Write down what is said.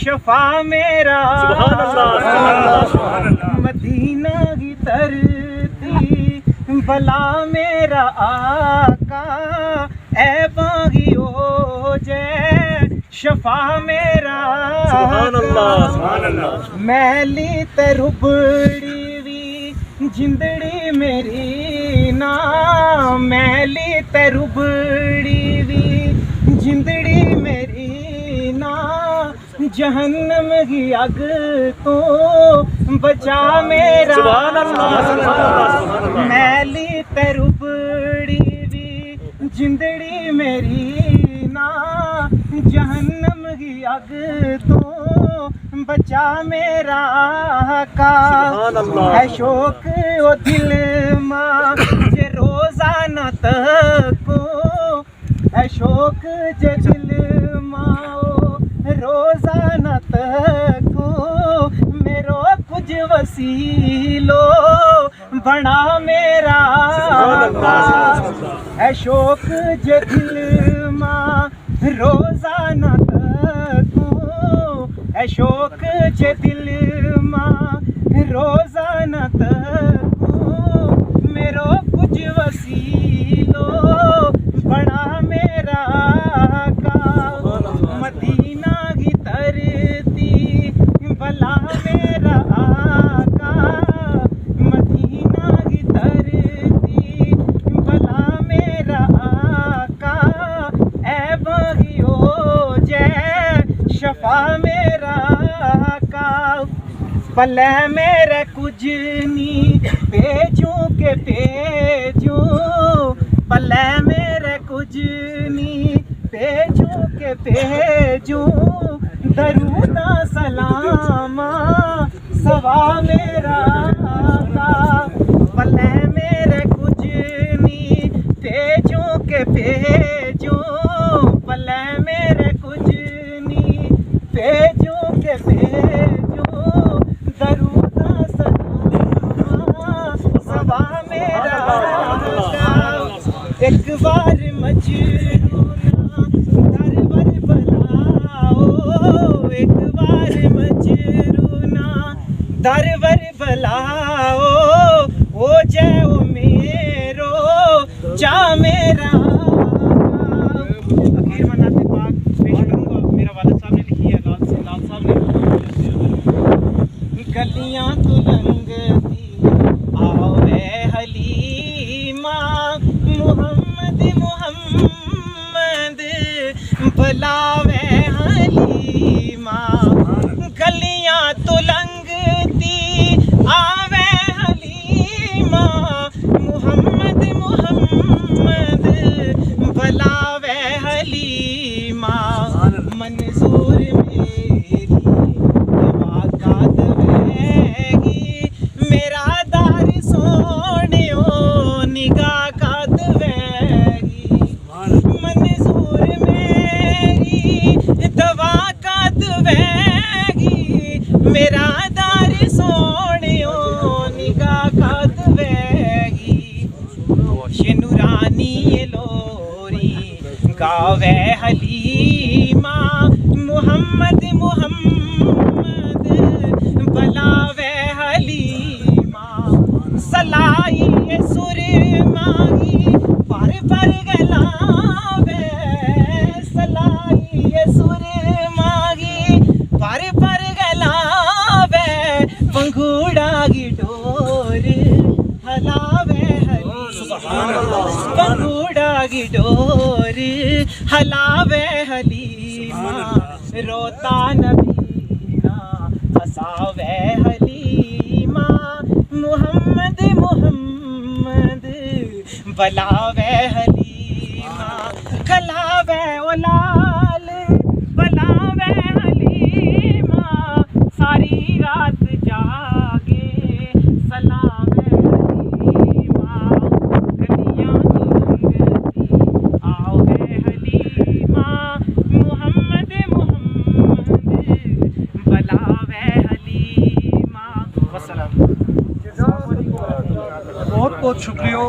शफा मेरा सुभान अल्लाह। मदीना की धरती भला मेरा आका ऐ बागी हो जय शफा मेरा सुभान अल्लाह सुभान अल्लाह। मैली ते रुबड़ी वी जिंदड़ी मेरी ना मैली ते रुबड़ी वी जिंदड़ी मेरी ना जहन्नम की अग तो बचा मेरा सुभान अल्लाह सुभान अल्लाह सुभान अल्लाह। मैली ते रुबड़ी वी जिंदड़ी मेरी ना जहन्नम की अग तो बचा मेरा का है शौक ओ दिल माँ जे रोजाना तको है शौक जे दिल माँ रोजाना तको मेरो कुछ वसीलो बना मेरा है शौक जे दिल माँ रोजाना तको है शौक जे दिल माँ रोजाना तको मेरो कुछ वसीलो बना मेरा का मदीना की धरती भला मेरा आका मदीना की धरती भला मेरा आका ऐ बागी हो जय शफा मेरा का पले मेरे कुछ नी भेजूं के भेजूं पले मेरे कुछ नी भेजूं के भेजूं दरूदा सलामा सवा मेरा का पले मेरे कुछ नी भेजूं के भेजूं पले मेरे कुछ नी भेजूं के भेजूं दरूदा सलामा सवा मेरा का एक बार मजरूना दरबार बुलाओ एक बार मजरूना दरबार बुलाओ हो जाओ मेरो चा मेरा अखीर में नाते पाक पेश करूंगा मेरा वालिद साहब ने लिखी है लाल साहब ने गलियां तो लंगती आवे हलीमा मुहम्मद मुहम्मद बुलावे हलीमा गलियां तो लंगती आवे हलीमा मुहम्मद मुहम्मद बुलावे हलीमा मंजूर मेरी दवा का दवेगी मेरा दार सोनियो निगाह का दवेगी मंजूर मेरी दवा का दवेगी मेरा दार सोनियो निगाह का दवेगी ये नूरानी ये लोरी गावे हलीमा मुहम्मद मुहम्मद बुलावे हलीमा सलाई ये सुरमाई पर गलावे सलाई ये सुरमाई पर गलावे पंघूड़ा की डोर हलावे पंघूड़ा की डोर हलावे हलीमा रोता नबीना हसावे हलीमा मुहम्मद मुहम्मद बुलावे हलीमा खलावे ओलाल बुलावे हलीमा सारी रात जागे सलावे हलीमा गलियां लंगती आओगे हलीमा मुहम्मद मुहम्मद बुलावे हलीमा वसलाम। बहुत बहुत शुक्रिया।